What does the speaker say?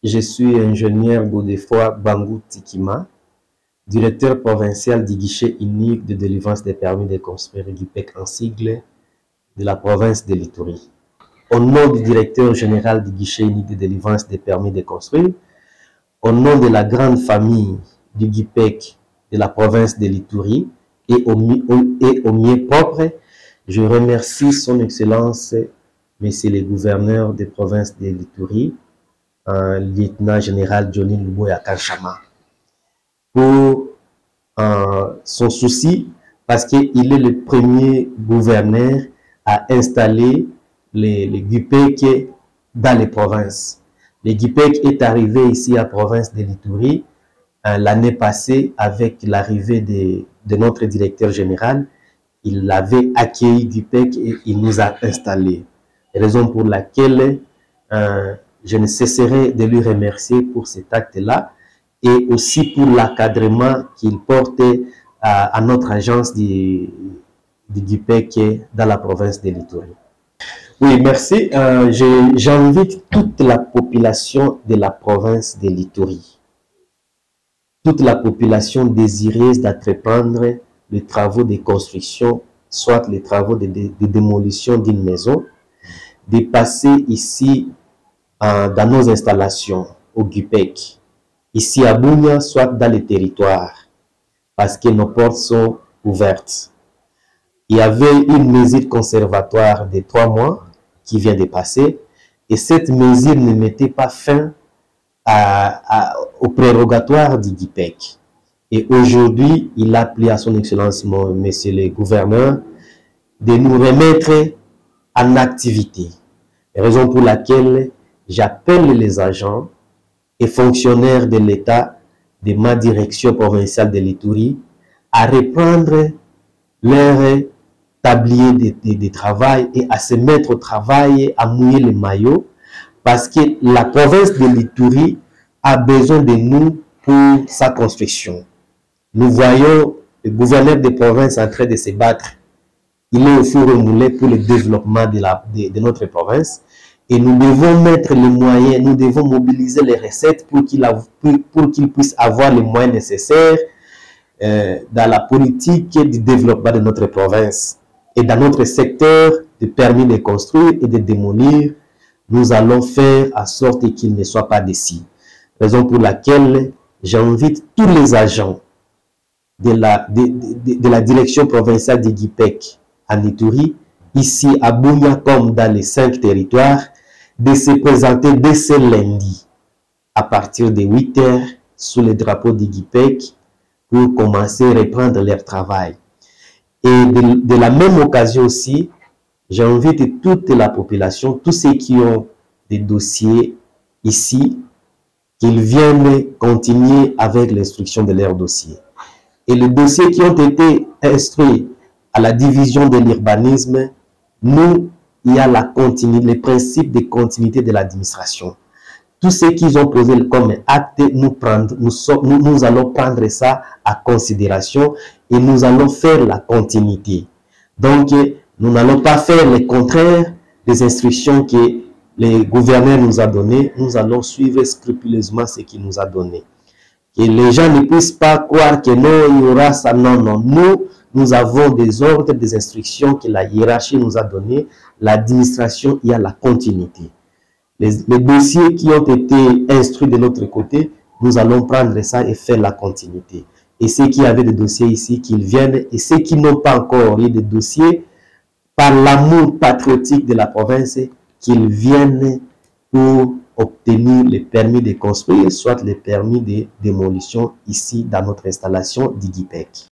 Je suis ingénieur Godefroid Bangou Tikima, directeur provincial du guichet unique de délivrance des permis de construire GUPEC en sigle de la province de l'Ituri. Au nom du directeur général du guichet unique de délivrance des permis de construire, au nom de la grande famille du GUPEC de la province de l'Ituri et au mieux propre, je remercie son Excellence, Monsieur le gouverneur de province de l'Ituri, lieutenant général Johnny Luboya Kanchama, pour son souci, parce qu'il est le premier gouverneur à installer les GUPEC dans les provinces. Le GUPEC est arrivé ici à la province de l'Ituri l'année passée avec l'arrivée de notre directeur général. Il avait accueilli GUPEC et il nous a installés. Raison pour laquelle je ne cesserai de lui remercier pour cet acte-là et aussi pour l'encadrement qu'il portait à notre agence du GUPEC dans la province de l'Ituri. Oui, merci. J'invite toute la population de la province de l'Ituri, toute la population désireuse d'entreprendre les travaux de construction, soit les travaux de démolition d'une maison, de passer ici dans nos installations au GUPEC, ici à Bunia, soit dans les territoires, parce que nos portes sont ouvertes. Il y avait une mesure conservatoire de 3 mois qui vient de passer, et cette mesure ne mettait pas fin au prérogatoire du GUPEC. Et aujourd'hui, il a appelé à son Excellence, Monsieur le gouverneur, de nous remettre en activité. Raison pour laquelle j'appelle les agents et fonctionnaires de l'État de ma direction provinciale de l'Ituri à reprendre leur tablier de travail et à se mettre au travail, à mouiller les maillots, parce que la province de l'Ituri a besoin de nous pour sa construction. Nous voyons le gouverneur de province en train de se battre. Il est au four et au moulin pour le développement de notre province. Et nous devons mettre les moyens, nous devons mobiliser les recettes pour qu'il puisse avoir les moyens nécessaires dans la politique du développement de notre province. Et dans notre secteur de permis de construire et de démolir, nous allons faire en sorte qu'il ne soit pas d'ici. Raison pour laquelle j'invite tous les agents de la direction provinciale du GUPEC en Ituri, ici à Bunia comme dans les 5 territoires, de se présenter dès ce lundi à partir de 8 h sous le drapeau du GUPEC pour commencer à reprendre leur travail. Et de la même occasion aussi, j'invite toute la population, tous ceux qui ont des dossiers ici, qu'ils viennent continuer avec l'instruction de leurs dossiers. Et les dossiers qui ont été instruits à la division de l'urbanisme, nous, il y a les principes de continuité de l'administration. Tout ce qu'ils ont posé comme acte, nous allons prendre ça à considération et nous allons faire la continuité. Donc, nous n'allons pas faire le contraire des instructions que le gouverneur nous a données. Nous allons suivre scrupuleusement ce qu'il nous a donné. Que les gens ne puissent pas croire que non, il y aura ça. Non, non. Nous avons des ordres, des instructions que la hiérarchie nous a données. L'administration, il y a la continuité. Les dossiers qui ont été instruits de l'autre côté, nous allons prendre ça et faire la continuité. Et ceux qui avaient des dossiers ici, qu'ils viennent. Et ceux qui n'ont pas encore eu de dossiers, par l'amour patriotique de la province, qu'ils viennent pour obtenir les permis de construire, soit les permis de démolition ici dans notre installation du GUPEC.